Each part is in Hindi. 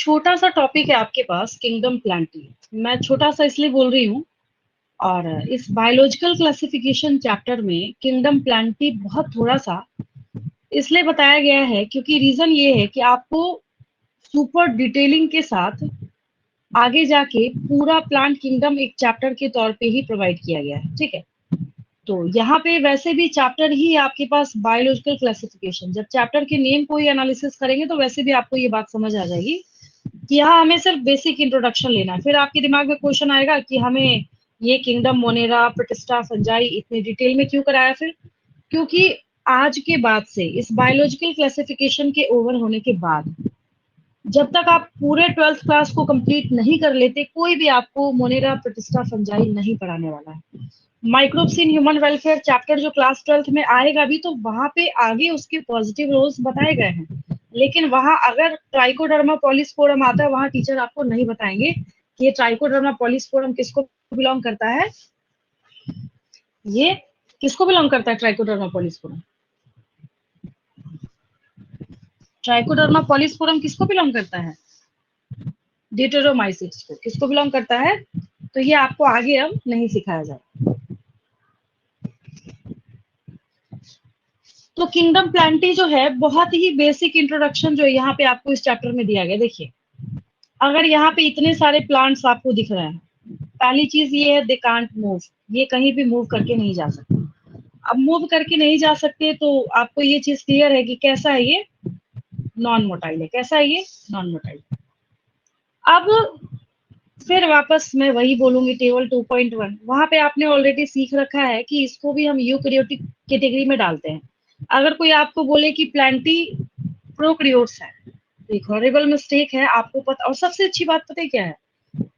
छोटा सा टॉपिक है आपके पास, किंगडम प्लांटी। मैं छोटा सा इसलिए बोल रही हूँ, और इस बायोलॉजिकल क्लासिफिकेशन चैप्टर में किंगडम प्लांटी बहुत थोड़ा सा इसलिए बताया गया है क्योंकि रीजन ये है कि आपको सुपर डिटेलिंग के साथ आगे जाके पूरा प्लांट किंगडम एक चैप्टर के तौर पे ही प्रोवाइड किया गया है। ठीक है, तो यहाँ पे वैसे भी चैप्टर ही आपके पास बायोलॉजिकल क्लासिफिकेशन, जब चैप्टर के नेम को ही एनालिसिस करेंगे तो वैसे भी आपको ये बात समझ आ जाएगी कि यहाँ हमें सिर्फ बेसिक इंट्रोडक्शन लेना है। फिर आपके दिमाग में क्वेश्चन आएगा कि हमें ये किंगडम मोनेरा, प्रोटिस्टा, फंजाई इतने डिटेल में क्यों कराया? फिर क्योंकि आज के बाद से इस बायोलॉजिकल क्लासिफिकेशन के ओवर होने के बाद जब तक आप पूरे 12th क्लास को कंप्लीट नहीं कर लेते, कोई भी आपको मोनेरा, प्रोटिस्टा, फंजाई नहीं पढ़ाने वाला है। Microbes in human welfare chapter जो क्लास 12th में आएगा भी, तो वहां पे आगे उसके पॉजिटिव रोल्स बताए गए हैं, लेकिन वहां अगर ट्राइकोडर्मा पॉलीस्पोरम आता है, वहां टीचर आपको नहीं बताएंगे कि ये ट्राइकोडर्मा पॉलीस्पोरम किसको बिलोंग करता है। ये किसको बिलोंग करता है? ट्राइकोडर्मा पॉलीस्पोरम, ट्राइकोडर्मा पॉलीस्पोरम किसको बिलोंग करता है? डिटरोमाइसिट्स को। किसको बिलोंग करता है? तो ये आपको आगे अब नहीं सिखाया जाए। तो किंगडम प्लांटी जो है, बहुत ही बेसिक इंट्रोडक्शन जो यहाँ पे आपको इस चैप्टर में दिया गया। देखिए, अगर यहाँ पे इतने सारे प्लांट्स आपको दिख रहे हैं, पहली चीज ये है, दे कांट मूव, ये कहीं भी मूव करके नहीं जा सकते। अब मूव करके नहीं जा सकते तो आपको ये चीज क्लियर है कि कैसा है ये? नॉन मोटाइल है। कैसा है ये? Non motile. अब फिर वापस मैं वही बोलूंगी, टेबल 2.1 वहां पे आपने ऑलरेडी सीख रखा है कि इसको भी हम यूकैरियोटिक कैटेगरी में डालते हैं। अगर कोई आपको बोले कि प्लांटी प्रोकैरियोट्स है, एक हॉरिबल मिस्टेक है, आपको पता। और सबसे अच्छी बात पता है क्या है?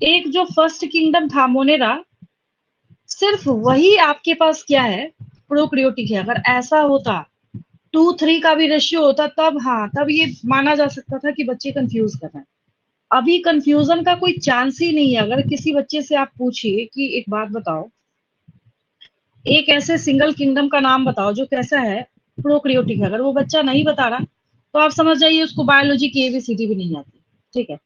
एक जो फर्स्ट किंगडम था मोनेरा, सिर्फ वही आपके पास क्या है? प्रोकैरियोटिक है। अगर ऐसा होता 2:3 का भी रेशियो होता, तब हाँ, तब ये माना जा सकता था कि बच्चे कंफ्यूज कर रहे हैं। अभी कंफ्यूजन का कोई चांस ही नहीं है। अगर किसी बच्चे से आप पूछिए कि एक बात बताओ, एक ऐसे सिंगल किंगडम का नाम बताओ जो कैसा है? प्रोकैरियोटिक है। अगर वो बच्चा नहीं बता रहा तो आप समझ जाइए उसको बायोलॉजी की एबीसीडी भी नहीं आती। ठीक है,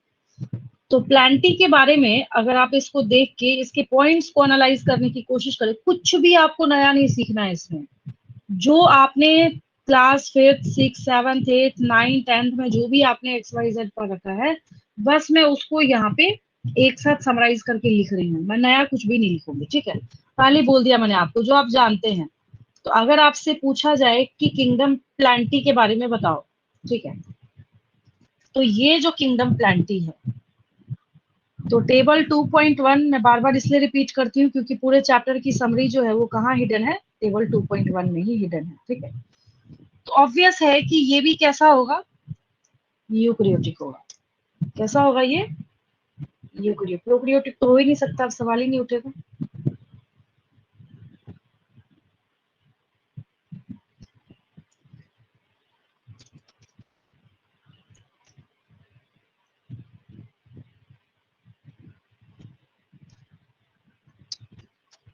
तो प्लांटी के बारे में अगर आप इसको देख के इसके पॉइंट्स को एनालाइज करने की कोशिश करें, कुछ भी आपको नया नहीं सीखना है इसमें। जो आपने class 5th 6th 7th 8th 9th 10th में जो भी आपने XYZ पर रखा है, बस मैं उसको यहाँ पे एक साथ समराइज करके लिख रही हूँ। मैं नया कुछ भी नहीं लिखूंगी। ठीक है, पहले बोल दिया मैंने आपको जो आप जानते हैं। तो अगर आपसे पूछा जाए कि किंगडम प्लांटी के बारे में बताओ, ठीक है, तो ये जो किंगडम प्लांटी है, तो टेबल 2.1 मैं बार बार इसलिए रिपीट करती हूँ क्योंकि पूरे चैप्टर की समरी जो है वो कहाँ हिडन है? टेबल 2.1 में ही हिडन है। ठीक है, तो ऑब्वियस है कि ये भी कैसा होगा? यूकैरियोटिक होगा। कैसा होगा ये? यूकैरियोटिक। प्रोकैरियोटिक तो हो ही नहीं सकता, अब सवाल ही नहीं उठेगा।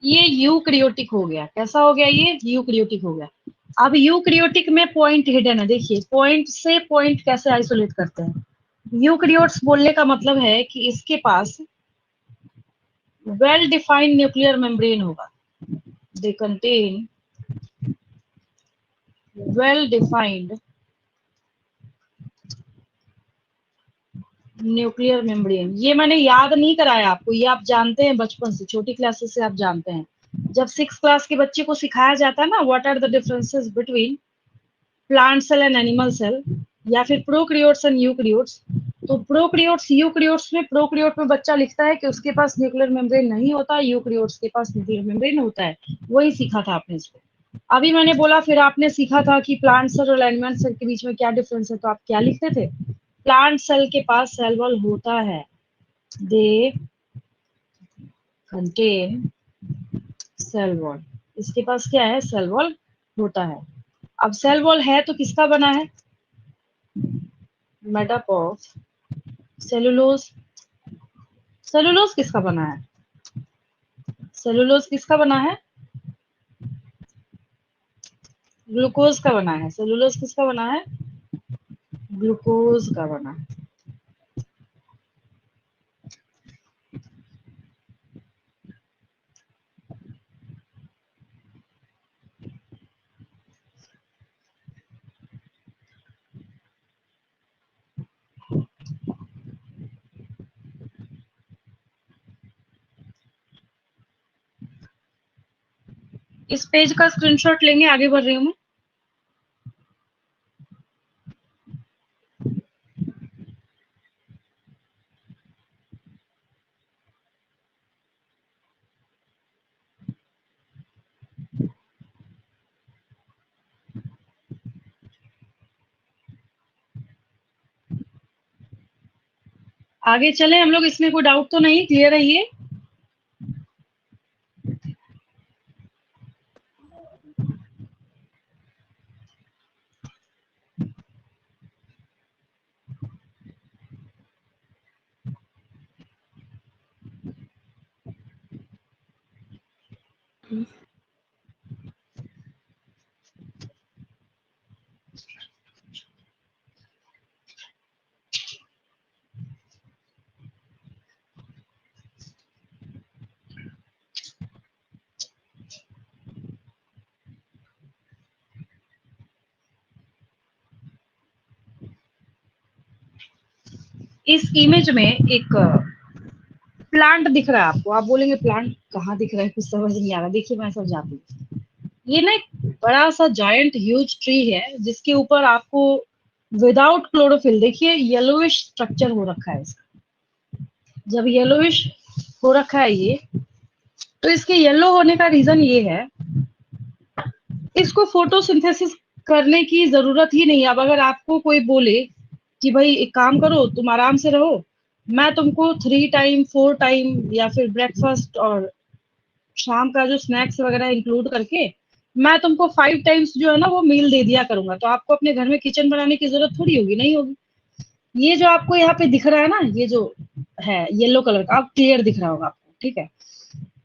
ये यूकैरियोटिक हो गया। कैसा हो गया ये? यूकैरियोटिक हो गया। अब यूकैरियोटिक में पॉइंट हिडन है। देखिए, पॉइंट से पॉइंट कैसे आइसोलेट करते हैं। यूकैरियोट्स बोलने का मतलब है कि इसके पास वेल डिफाइंड न्यूक्लियर मेम्ब्रेन होगा। They contain well defined nuclear membrane. ये मैंने याद नहीं कराया आपको, ये आप जानते हैं बचपन से, छोटी क्लासेस से आप जानते हैं। जब 6th क्लास के बच्चे को सिखाया जाता है ना, what are the differences between plant cell and animal cell, या फिर प्रोकैरियोट्स एंड यूकैरियोट्स, तो प्रोकैरियोट्स यूकैरियोट्स में, प्रोकैरियोट में बच्चा लिखता है कि उसके पास न्यूक्लियर मेम्ब्रेन नहीं होता, यूकैरियोट्स के पास न्यूक्लियर मेम्ब्रेन होता है। वही सीखा था आपने इसको। अभी मैंने बोला, फिर आपने सीखा था कि प्लांट सेल और एनिमल सेल के बीच में क्या डिफरेंस है, तो आप क्या लिखते थे? प्लांट सेल के पास सेल वॉल होता है, दे कंटेन सेल वॉल। इसके पास क्या है? सेल वॉल होता है। अब सेल वॉल है तो किसका बना है? Made up of cellulose. सेलुलोज किसका बना है? सेलुलोज किसका बना है? ग्लूकोज का बना है। सेलुलोज किसका बना है? ग्लूकोज का बना है। इस पेज का स्क्रीनशॉट लेंगे, आगे बढ़ रही हूँ मैं। आगे चले हम लोग, इसमें कोई डाउट तो नहीं, क्लियर है ये? इस इमेज में एक प्लांट दिख रहा है आपको। आप बोलेंगे प्लांट कहाँ दिख रहा है, कुछ समझ नहीं आ रहा। देखिए मैं समझाती हूँ। ये ना एक बड़ा सा जायंट ह्यूज ट्री है, जिसके ऊपर आपको विदाउट क्लोरोफिल, देखिए येलोइश स्ट्रक्चर हो रखा है इसका। जब येलोइश हो रखा है ये, तो इसके येलो होने का रीजन ये है, इसको फोटोसिंथेसिस करने की जरूरत ही नहीं है। अब अगर आपको कोई बोले कि भाई एक काम करो, तुम आराम से रहो, मैं तुमको 3 टाइम 4 टाइम या फिर ब्रेकफास्ट और शाम का जो स्नैक्स वगैरह इंक्लूड करके मैं तुमको 5 टाइम्स जो है ना वो मील दे दिया करूंगा, तो आपको अपने घर में किचन बनाने की जरूरत थोड़ी होगी, नहीं होगी। ये जो आपको यहाँ पे दिख रहा है ना, ये जो है येलो कलर का, आप क्लियर दिख रहा होगा आपको, ठीक है?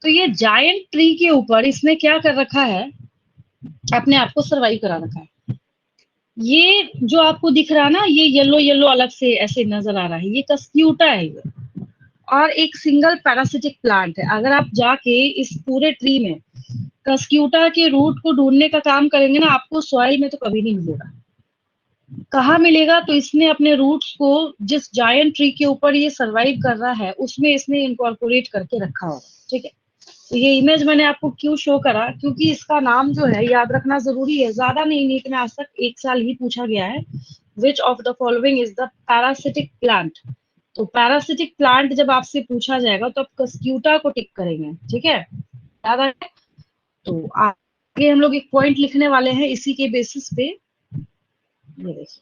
तो ये जायंट ट्री के ऊपर इसने क्या कर रखा है, अपने आप को सर्वाइव करा रखा है। ये जो आपको दिख रहा है ना, ये येलो येलो अलग से ऐसे नजर आ रहा है, ये कस्क्यूटा है ये, और एक सिंगल पैरासिटिक प्लांट है। अगर आप जाके इस पूरे ट्री में कस्क्यूटा के रूट को ढूंढने का काम करेंगे ना, आपको सॉइल में तो कभी नहीं मिलेगा। कहाँ मिलेगा? तो इसने अपने रूट्स को जिस जायंट ट्री के ऊपर ये सरवाइव कर रहा है उसमें इसने इनकॉर्पोरेट करके रखा होगा, ठीक है? तो ये इमेज मैंने आपको क्यों शो करा, क्योंकि इसका नाम जो है याद रखना जरूरी है। ज्यादा नहीं, नीट में आज तक 1 साल ही पूछा गया है, which of the following is the parasitic plant. तो पैरासिटिक प्लांट जब आपसे पूछा जाएगा तो आप कस्क्यूटा को टिक करेंगे, ठीक है? याद आया? तो आगे हम लोग एक पॉइंट लिखने वाले हैं इसी के बेसिस पे। ये देखिए,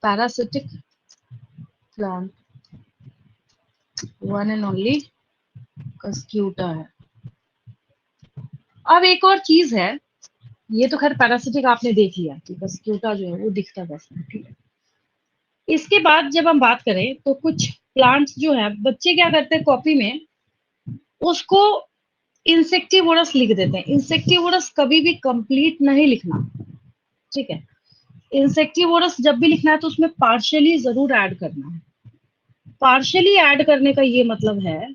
parasitic plant one and only Cuscuta है। अब एक और चीज है, ये तो खैर पैरासिटिक आपने देख लिया कि कस्क्यूटा जो है वो दिखता कैसा है, ठीक है? इसके बाद जब हम बात करें तो कुछ प्लांट्स जो है, बच्चे क्या करते हैं कॉपी में उसको इंसेक्टिवोरस लिख देते हैं। इंसेक्टिवोरस कभी भी कंप्लीट नहीं लिखना, ठीक है? इंसेक्टिवोरस जब भी लिखना है तो उसमें पार्शियली जरूर ऐड करना है। पार्शियली ऐड करने का ये मतलब है,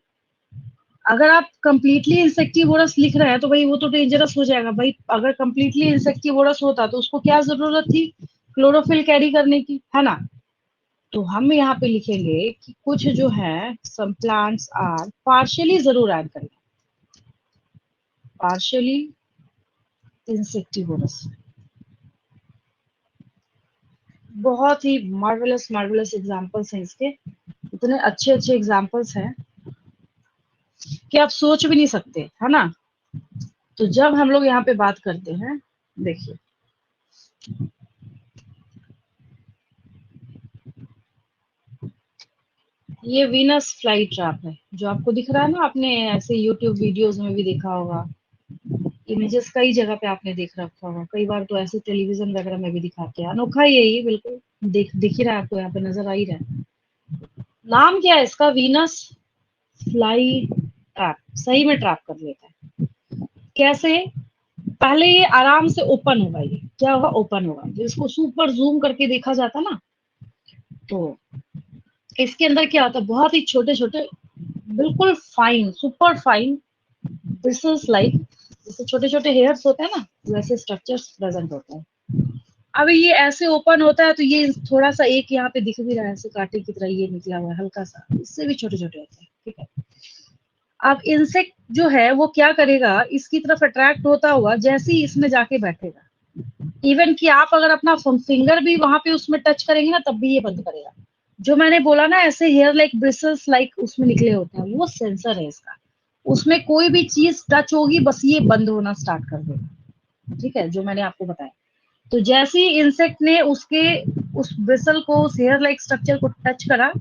अगर आप कंप्लीटली इंसेक्टिवोरस लिख रहे हैं तो भाई वो तो डेंजरस हो जाएगा। भाई अगर कंप्लीटली इंसेक्टिवोरस होता तो उसको क्या जरूरत थी क्लोरोफिल कैरी करने की, है ना? तो हम यहाँ पे लिखेंगे कि कुछ जो है सम प्लांट्स आर पार्शियली जरूर ऐड करेंगे, पार्शियली इंसेक्टिवोरस। बहुत ही मार्वेलस मार्वेलस एग्जांपल्स हैं इसके, इतने अच्छे अच्छे एग्जांपल्स हैं कि आप सोच भी नहीं सकते, है ना? तो जब हम लोग यहाँ पे बात करते हैं, देखिए ये वीनस फ्लाई ट्रैप है जो आपको दिख रहा है ना, आपने ऐसे यूट्यूब वीडियोस में भी देखा होगा, इमेजेस कई जगह पे आपने देख रखा होगा, कई बार तो ऐसे टेलीविजन वगैरह में भी दिखाते हैं। अनोखा ही है ये, बिल्कुल दिख ही रहा है आपको, यहाँ पे नजर आ ही रहा है। नाम क्या है इसका? Venus fly trap. सही में ट्रैप कर लेता है। कैसे? पहले ये आराम से ओपन होगा, ये क्या होगा? ओपन होगा। जो इसको सुपर जूम करके देखा जाता ना, तो इसके अंदर क्या होता है, बहुत ही छोटे छोटे, बिल्कुल fine, super fine bristles like, जैसे छोटे छोटे हेयर्स होते हैं ना, वैसे स्ट्रक्चर्स प्रेजेंट होते हैं। अभी ये ऐसे ओपन होता है तो ये थोड़ा सा एक यहाँ पे दिख भी रहा है ऐसे कांटे की तरह ये निकला हुआ है हल्का सा, इससे भी छोटे छोटे होते हैं, ठीक है। अब इंसेक्ट जो है वो क्या करेगा, इसकी तरफ अट्रैक्ट होता हुआ जैसे ही इसमें जाके बैठेगा, इवन कि आप अगर अपना फिंगर भी वहां पे उसमें टच करेंगे ना तब भी ये बंद करेगा। जो मैंने बोला ना ऐसे हेयर लाइक ब्रिसल्स लाइक उसमें निकले होते हैं, वो सेंसर है इसका। उसमें कोई भी चीज टच होगी बस ये बंद होना स्टार्ट कर देगा, ठीक है, जो मैंने आपको बताया। तो जैसे ही इंसेक्ट ने उसके उस ब्रिसल को, उस हेयर लाइक स्ट्रक्चर को टच करा,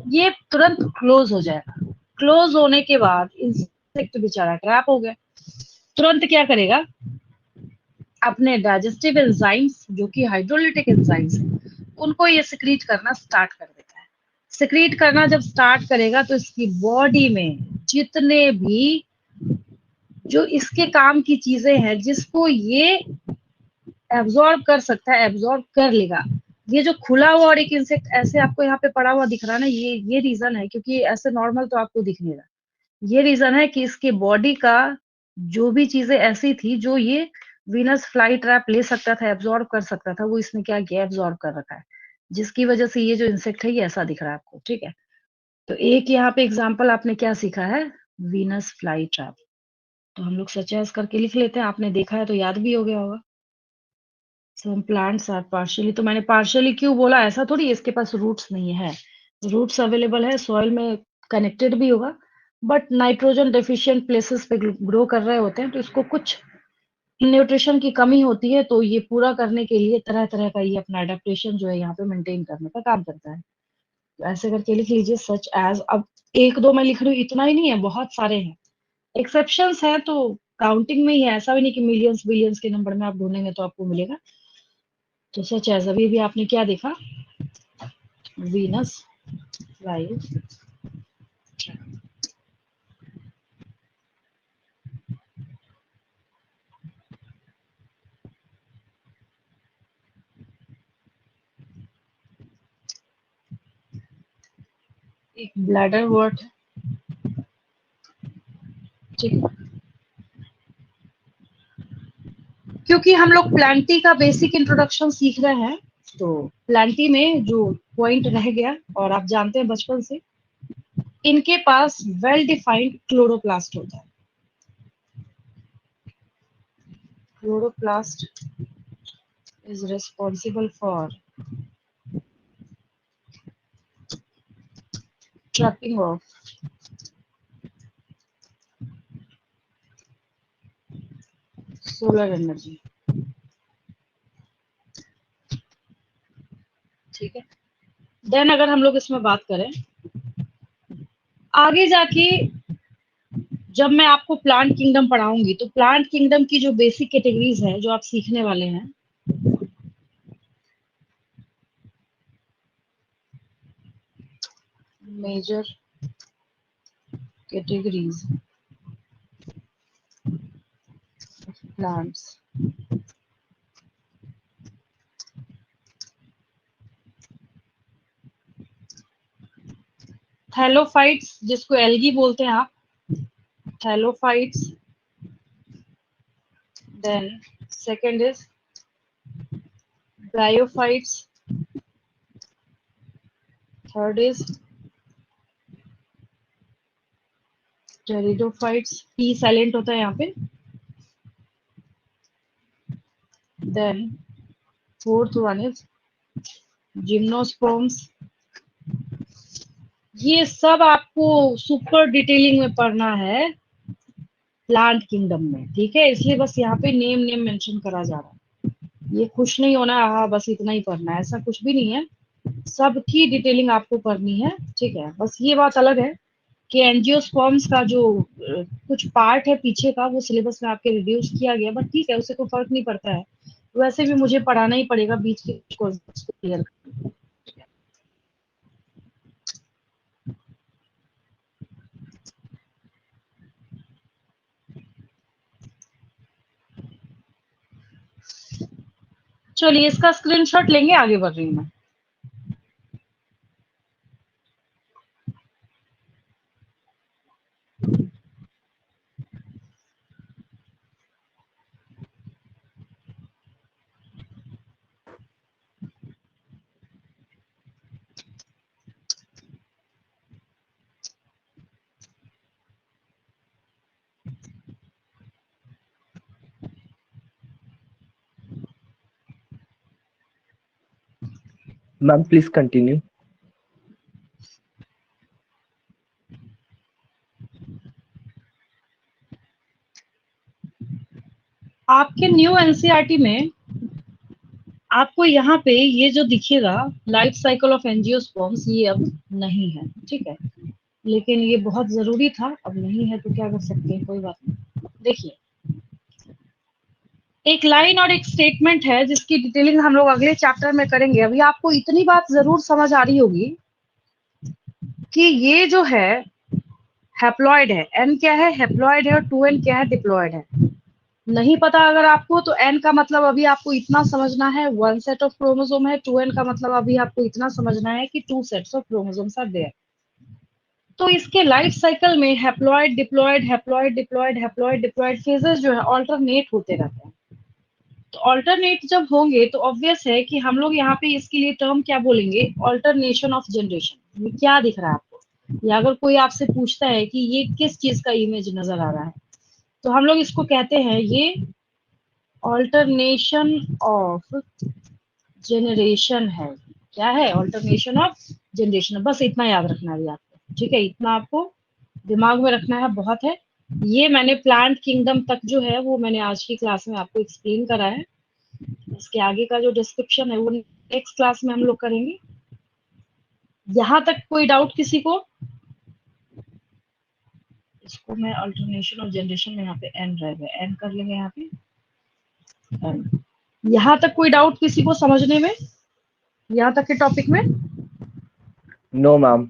ये तुरंत क्लोज हो जाएगा। क्लोज होने के बाद इंसेक्ट बेचारा ट्रैप हो गया। तुरंत क्या करेगा, अपने डाइजेस्टिव एंजाइम्स जो कि हाइड्रोलिटिक एंजाइम्स है, उनको ये सिक्रीट करना स्टार्ट कर देता है। सिक्रीट करना जब स्टार्ट करेगा तो इसकी बॉडी में जितने भी जो इसके काम की चीजें हैं जिसको ये एब्जॉर्ब कर सकता है, एब्जॉर्ब कर लेगा। ये जो खुला हुआ और एक इंसेक्ट ऐसे आपको यहाँ पे पड़ा हुआ दिख रहा है ना, ये रीजन है, क्योंकि ऐसे नॉर्मल तो आपको दिख नहीं रहा। ये रीजन है कि इसके बॉडी का जो भी चीजें ऐसी थी जो ये वीनस फ्लाई ट्रैप ले सकता था, एब्जॉर्ब कर सकता था, वो इसने क्या किया, एब्जॉर्ब कर रखा है, जिसकी वजह से ये जो इंसेक्ट है ये ऐसा दिख रहा है आपको, ठीक है। तो एक यहाँ पे एग्जाम्पल आपने क्या सीखा है, वीनस फ्लाई ट्रैप। तो हम लोग सचेस करके लिख लेते हैं, आपने देखा है तो याद भी हो गया होगा। सम प्लांट्स आर पार्शियली, तो मैंने पार्शियली क्यों बोला, ऐसा थोड़ी इसके पास रूट्स नहीं है, रूट्स अवेलेबल है, सॉइल में कनेक्टेड भी होगा, बट नाइट्रोजन डेफिशिएंट प्लेसेस पे ग्रो कर रहे होते हैं, तो इसको कुछ न्यूट्रिशन की कमी होती है, तो ये पूरा करने के लिए तरह तरह का ये अपना अडेप्टेशन जो है यहाँ पे मेंटेन करने का काम करता है। तो ऐसे करके लिख लीजिए सच एज। अब एक दो मैं लिख रही हूँ इतना ही नहीं है, बहुत सारे हैं, एक्सेप्शंस हैं तो काउंटिंग में ही है, ऐसा भी नहीं कि मिलियंस बिलियंस के नंबर में आप ढूंढेंगे तो आपको मिलेगा। तो सच एज अभी भी आपने क्या देखा, वीनस फ्लाई। एक ब्लैडर वर्ट है, ठीक है। क्योंकि हम लोग प्लांटी का बेसिक इंट्रोडक्शन सीख रहे हैं, तो प्लांटी में जो पॉइंट रह गया, और आप जानते हैं बचपन से, इनके पास वेल डिफाइंड क्लोरोप्लास्ट होता है। Chloroplast is responsible for trapping of solar energy, ठीक है। देन अगर हम लोग इसमें बात करें आगे जाके, जब मैं आपको प्लांट किंगडम पढ़ाऊंगी तो प्लांट किंगडम की जो बेसिक कैटेगरीज है जो आप सीखने वाले हैं, मेजर कैटेगरीज प्लांट्स, थैलोफाइट्स जिसको एल्गी बोलते हैं आप, thallophytes. Then second is bryophytes, third is pteridophytes, P silent होता है यहाँ पे। Then fourth one is gymnosperms. ये सब आपको सुपर डिटेलिंग में पढ़ना है प्लांट किंगडम में, ठीक है, इसलिए बस यहाँ पे नेम नेम मेंशन करा जा रहा है। ये खुश नहीं होना हाँ बस इतना ही पढ़ना है, ऐसा कुछ भी नहीं है, सबकी डिटेलिंग आपको करनी है, ठीक है। बस ये बात अलग है कि एंजियोस्पर्म्स का जो कुछ पार्ट है पीछे का वो सिलेबस में आपके रिड्यूस किया गया, बट ठीक है उससे कोई फर्क नहीं पड़ता है, वैसे भी मुझे पढ़ाना ही पड़ेगा बीच के क्वेश्चंस को क्लियर। चलिए इसका स्क्रीनशॉट लेंगे, आगे बढ़ रही हूँ मैं। Ma'am please continue. आपके न्यू एनसीईआरटी में आपको यहाँ पे ये जो दिखेगा लाइफ साइकिल ऑफ एंजियोस्पर्म्स, ये अब नहीं है, ठीक है। लेकिन ये बहुत जरूरी था, अब नहीं है तो क्या कर सकते हैं, कोई बात नहीं। देखिए, एक लाइन और एक स्टेटमेंट है जिसकी डिटेलिंग हम लोग अगले चैप्टर में करेंगे। अभी आपको इतनी बात जरूर समझ आ रही होगी कि ये जो है हैप्लॉइड है, एन क्या है, हैप्लॉइड है, और 2n क्या है, डिप्लॉइड है। नहीं पता अगर आपको, तो n का मतलब अभी आपको इतना समझना है, 1 सेट ऑफ क्रोमोसोम है। 2n का मतलब अभी आपको इतना समझना है कि 2 sets of chromosomes are there. तो इसके लाइफ साइकिल में haploid diploid, haploid diploid, haploid diploid phases जो है ऑल्टरनेट होते रहते हैं। तो ऑल्टरनेट जब होंगे तो ऑब्वियस है कि हम लोग यहाँ पे इसके लिए टर्म क्या बोलेंगे, ऑल्टरनेशन ऑफ जनरेशन। ये क्या दिख रहा है आपको, या अगर कोई आपसे पूछता है कि ये किस चीज का इमेज नजर आ रहा है, तो हम लोग इसको कहते हैं ये ऑल्टरनेशन ऑफ जनरेशन है। क्या है, ऑल्टरनेशन ऑफ जनरेशन। बस इतना याद रखना है अभी आपको, ठीक है, इतना आपको दिमाग में रखना है, बहुत है। ये मैंने प्लांट किंगडम तक जो है वो मैंने आज की क्लास में आपको एक्सप्लेन करा है। इसके आगे का जो डिस्क्रिप्शन है वो नेक्स्ट क्लास में हम लोग करेंगे। यहाँ तक कोई डाउट किसी को? इसको मैं अल्टरनेशन ऑफ जनरेशन में यहाँ पे एन रह गया, एन कर लेंगे यहाँ पे एन। यहाँ तक कोई डाउट किसी को समझने में, यहाँ तक के टॉपिक में? No ma'am.